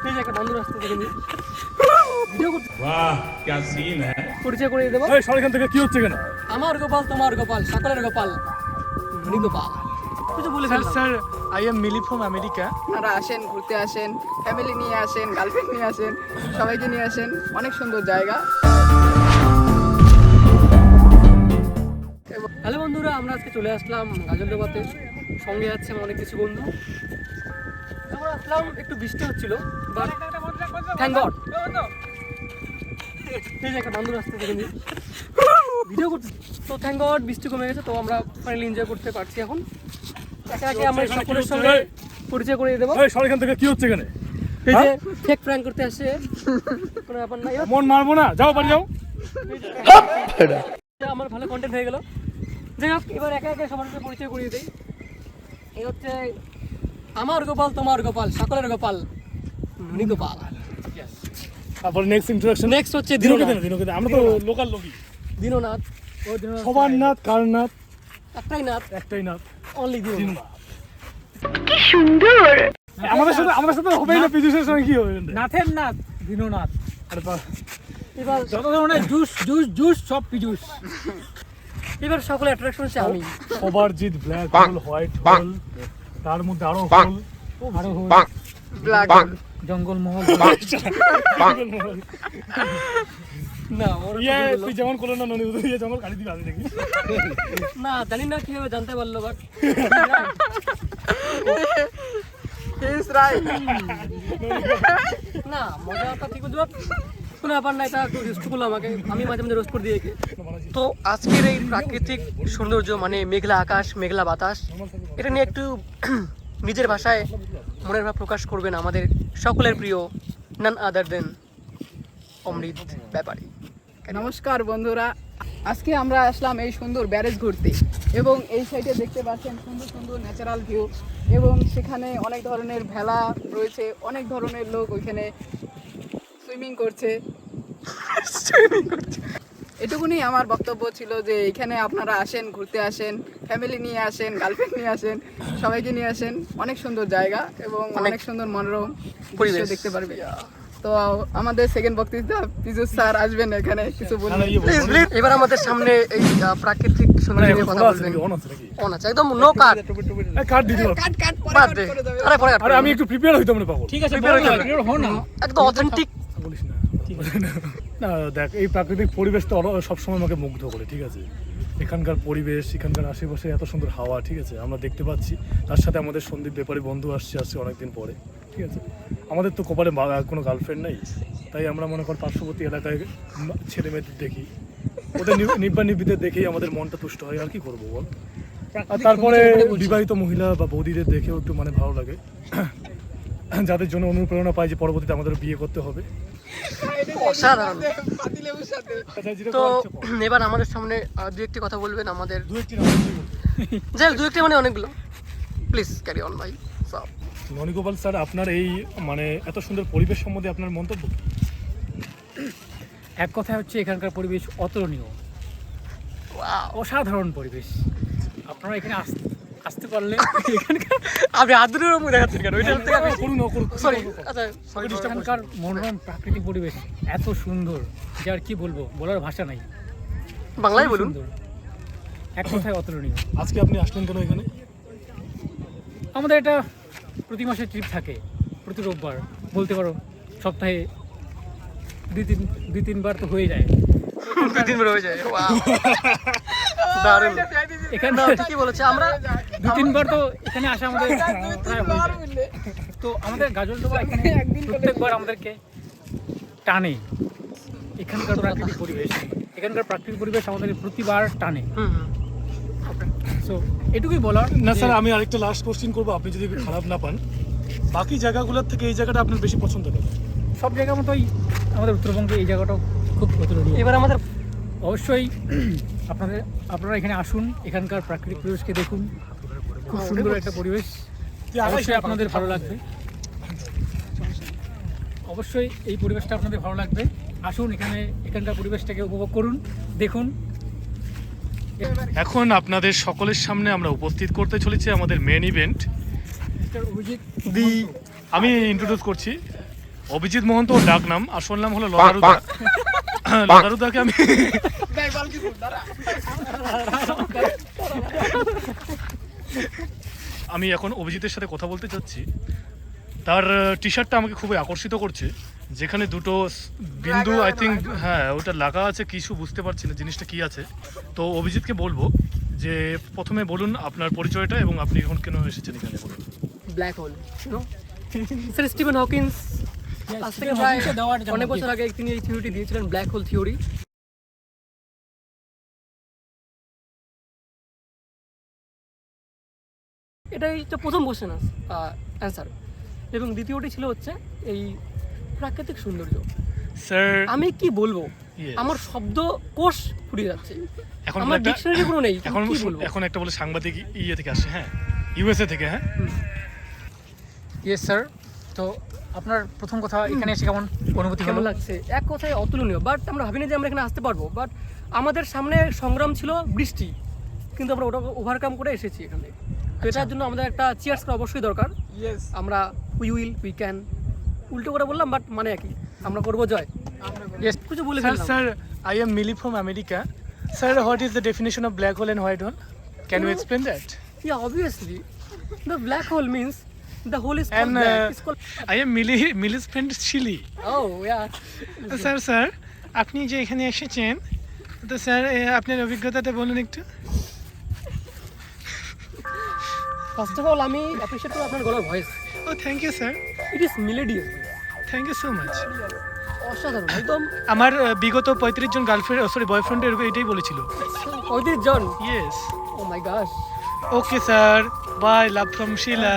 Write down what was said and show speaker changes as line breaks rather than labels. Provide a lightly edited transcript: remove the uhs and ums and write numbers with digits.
এই যে একটা বন্ধ রাস্তা থেকে ভিডিও করতে
वाह क्या सीन है।
পরিচয় করে দেবো।
এই সরকার থেকে কি হচ্ছে কেন?
আমার গোপাল, তোমার গোপাল, সকলের গোপাল, ধনী গোপাল। কিছু বলে ফেললাম।
Sir I am Millie from America.
আপনারা আসেন, ঘুরতে আসেন, ফ্যামিলি নিয়ে আসেন, গার্লফ্রেন্ড নিয়ে আসেন, সবাইকে নিয়ে আসেন। অনেক সুন্দর জায়গা।
হ্যালো বন্ধুরা, আমরা আজকে চলে আসলাম গাজলডোবাতে। সঙ্গে আছে অনেক কিছু বন্ধু। আমরা আসলাম, একটু বৃষ্টি হচ্ছিল, বাট থ্যাংক গড এই যে একটা বন্ধ রাস্তা থেকে ভিডিও করতে, তো থ্যাংক গড বৃষ্টি কমে গেছে। তো আমরা ফাইনালি এনজয় করতে পারছি এখন। একে একে আমরা সকলের সঙ্গে পরিচয় করে দেবো।
এই সরকার থেকে কি হচ্ছে কেন?
এই যে ফেক প্র্যাঙ্ক করতে আসে, কোনো ব্যাপার নাই।
মন মারবো না, যাও বাড়ি যাও।
আমার ভালো কন্টেন্ট হয়ে গেল। যাই হোক, এবার একে একে সবার সাথে পরিচয় করিয়ে দিই। এই হচ্ছে আমার গোপাল, তোমার গোপাল, সকলের গোপাল, ধনী গোপাল।
তারপর নেক্সট ইন্ট্রোডাকশন।
নেক্সট হচ্ছে
দিনকে
দীননাথ।
দিন আমরা তো লোকাল লোকই।
দীননাথ,
সবার নাথ, কার নাথ?
একটাই নাথ,
একটাই নাথ,
অনলি দীননাথ।
দিননাথ। কি সুন্দর। আমাদের সাথে হবেই না, পিজুসের সঙ্গে কি হবে?
নাথের নাথ, দীননাথ।
আরে বাহ,
এবার
যত ধরনের জুস জুস জুস সব পিজুস।
এবার সকলের অ্যাট্রাকশন হচ্ছে আমি।
সবার জিত ব্ল্যাক হোল, হোয়াইট হোল, তার মধ্যে আরো হোল,
আরো হল
ব্ল্যাক
জঙ্গলমহল।
না ওর
তুই যেমন করলো না ননি উদয় জঙ্গল গাড়ি দিবে, আমি দেখি।
না জানি না কিভাবে জানতে পারলো, বাট
ইজ রাইট।
না মজাটা ঠিক বুঝতে পার, কোনো ব্যাপার না। এটা একটু রিস্ক করলো আমাকে, আমি মাঝে মাঝে রোজ করে দিয়ে। তো আজকের এই প্রাকৃতিক সৌন্দর্য, মানে মেঘলা আকাশ, মেঘলা বাতাস, এটা নিয়ে একটু নিজের ভাষায় মনের ভাব প্রকাশ করবেন আমাদের সকলের প্রিয় নান আদার দেন অমৃত ব্যাপারী।
নমস্কার বন্ধুরা, আজকে আমরা আসলাম এই সুন্দর ব্যারেজ ঘুরতে, এবং এই সাইডে দেখতে পাচ্ছেন সুন্দর সুন্দর ন্যাচারাল ভিউ, এবং সেখানে অনেক ধরনের ভেলা রয়েছে, অনেক ধরনের লোক ওইখানে সুইমিং করছে। এটুকুনি আমার বক্তব্য ছিল যে এখানে আপনারা আসেন, ঘুরতে আসেন, ফ্যামিলি নিয়ে আসেন, গার্লফ্রেন্ড নিয়ে আসেন, সবাইকে নিয়ে আসেন। অনেক সুন্দর জায়গা এবং অনেক সুন্দর মনোরম পরিবেশ দেখতে পারবে। তো আমাদের সেকেন্ড বক্তৃতা পীযূষ স্যার আসবেন এখানে, কিছু বলবেন।
প্লিজ প্লিজ, এবার আমাদের সামনে এই প্রাকৃতিক সৌন্দর্য নিয়ে কথা বলবেন। অন আছে, একদম নো কাট।
কাট দিতে হবে।
কাট কাট পরে
বাদ
কাট
দে,
করে দেবে।
আরে পরে কাট।
আরে আমি একটু প্রিপেয়ার হইতাম না পাগল।
ঠিক আছে,
Prepare
হো না।
একদম অথেন্টিক।
বলিস না। না দেখ, এই প্রাকৃতিক পরিবেশ তো সবসময় আমাকে মুগ্ধ করে, ঠিক আছে? এখানকার পরিবেশ, এখানকার আশেপাশে এত সুন্দর হাওয়া, ঠিক আছে, আমরা দেখতে পাচ্ছি। তার সাথে আমাদের সন্দীপ ব্যাপারী বন্ধু আসছে অনেকদিন পরে, ঠিক আছে? আমাদের তো কপালে কোনো গার্লফ্রেন্ড নাই, তাই আমরা মনে কর পার্শ্ববর্তী এলাকায় ছেলে মেয়েদের দেখি, ওদের নিব্বা নিব্বিদের দেখেই আমাদের মনটা তুষ্ট হয়। আর কি করবো বল? আর তারপরে বিবাহিত মহিলা বা বৌদিদের দেখেও একটু মানে ভালো লাগে, যাদের জন্য অনুপ্রেরণা পাই যে পরবর্তীতে আমাদের বিয়ে করতে হবে।
অসাধারণ।
পাতিলেবুর সাথে
তো এবার আমাদের সামনে দু একটি কথা বলবেন আমাদের,
দু একটি নাম বলতে বলতে।
যাই দু একটি মানে অনেকগুলো। প্লিজ ক্যারি অন ভাই।
ননীগোপাল স্যার, আপনার এই মানে এত সুন্দর পরিবেশ সম্বন্ধে আপনার মন্তব্য?
এক কথা হচ্ছে এখানকার পরিবেশ অতুলনীয়, অসাধারণ পরিবেশ। আপনারা এখানে আসতে পারলে এখানকার
আপনি আদুরের মুখ দেখাচ্ছেন কেন? ওইটা থেকে আমি
করুন
সরি, আচ্ছা সরি।
এখানকার মনোরম প্রাকৃতিক পরিবেশ এত সুন্দর যে আর কি বলবো, বলার ভাষা নাই।
বাংলায় বলুন।
সুন্দর, এক কথায় অতুলনীয়।
আজকে আপনি আসলেন কেন এখানে?
আমাদের এটা প্রতি মাসে ট্রিপ থাকে, প্রতি রোববার, বলতে পারো সপ্তাহে দুই তিনবার তো হয়ে যায়।
দুই তিন হয়ে যায়। দারুণ।
এখানে
কি বলেছে, আমরা
দুই তিনবার তো এখানে আসা আমাদের
দুই
প্রায় হয়ে
তিনবার
যায়।
বুঝলে
তো আমাদের গাজলডোবা এখানে প্রত্যেকবার আমাদেরকে টানে। এখানকার প্রাকৃতিক পরিবেশ আমাদের প্রতিবার টানে। সো এটুকুই বলার।
না স্যার, আমি আরেকটা লাস্ট কোশ্চেন করবো, আপনি যদি খারাপ না পান। বাকি জায়গাগুলোর থেকে এই জায়গাটা আপনার বেশি পছন্দ কেন?
সব জায়গার মতোই আমাদের উত্তরবঙ্গে এই জায়গাটাও খুব অতুলনীয়।
এবার আমাদের
অবশ্যই আপনারা এখানে আসুন, এখানকার প্রাকৃতিক পরিবেশকে দেখুন। খুব সুন্দর একটা পরিবেশ, অবশ্যই আপনাদের ভালো লাগবে। অবশ্যই এই পরিবেশটা আপনাদের ভালো লাগবে। আসুন এখানকার পরিবেশটাকে উপভোগ করুন, দেখুন।
এখন আপনাদের সকলের সামনে আমরা উপস্থিত করতে চলেছি আমাদের মেন ইভেন্ট।
মিস্টার অভিজিৎ
আমি ইন্ট্রোডিউস করছি, অভিজিৎ মহন্ত ওর ডাক নাম, আসল নাম হলো লদারুদা। লদারুদাকে আমি আমি এখন অভিজিতের সাথে কথা বলতে চাচ্ছি। তার টি শার্টটা আমাকে খুবই আকর্ষিত করছে, যেখানে দুটো বিন্দু আই থিঙ্ক, হ্যাঁ ওটা লাগা আছে, কিছু বুঝতে পারছি না জিনিসটা কি আছে। তো অভিজিৎকে বলবো যে প্রথমে বলুন আপনার পরিচয়টা এবং আপনি এখন কেন এসেছেন এখানে বলুন।
Black hole sir Steven Hawkins আজ থেকে প্রায় অনেক বছর আগে তিনি এই থিওরিটি দিয়েছিলেন, ব্ল্যাক হোল থিওরি। এটাই তো প্রথম কোশ্চেন অ্যান্সার, এবং দ্বিতীয়টি ছিল হচ্ছে এই প্রাকৃতিক সৌন্দর্য।
স্যার
আমি কি বলবো,
Yes.
আমার শব্দ কোষ ফুরিয়ে যাচ্ছে,
এখন
আমার
একটা-
ডিকশনারি কোনো নেই,
এখন
কি বলবো।
এখন একটা বলে সাংবাদিক ইয়ে থেকে আসছে, হ্যাঁ ইউএসএ থেকে, হ্যাঁ
ইয়েস স্যার। তো আপনার প্রথম কথা এখানে এসে কেমন অনুভূতি
কেমন
হলো?
লাগছে? এক কথায় অতুলনীয়, বাট আমরা ভাবিনি যে আমরা এখানে আসতে পারবো, বাট আমাদের সামনে সংগ্রাম ছিল বৃষ্টি, কিন্তু আমরা ওটা ওভারকাম করে এসেছি এখানে। তো এটার জন্য আমাদের একটা চিয়ার্স করা অবশ্যই দরকার। আমরা উই ক্যান উল্টো করে বললাম, বাট মানে একই, আমরা করবো জয়।
Yes.
কিছু বলে
Sir,
ফেললাম।
sir, I am Millie from America. Sir, what is the definition of black hole and white hole? Can you explain that?
Yeah, obviously the black hole means the hole is called
And
black. It's called...
I am Millie's friend Chili.
Oh yeah.
Sir আপনি যে এখানে এসেছেন, তো sir আপনার অভিজ্ঞতাটা বলুন একটু।
First of all আমি অ্যাপ্রিশিয়েট করি আপনার গলার ভয়েস,
ও thank you sir,
it is melodious,
thank you so much.
অসাধারণ একদম।
আমার বিগত 35 জন গার্লফ্রেন্ড সরি বয়ফ্রেন্ডের এটাই বলেছিল।
35 জন,
yes,
oh my gosh.
Okay sir, bye, love from Shila.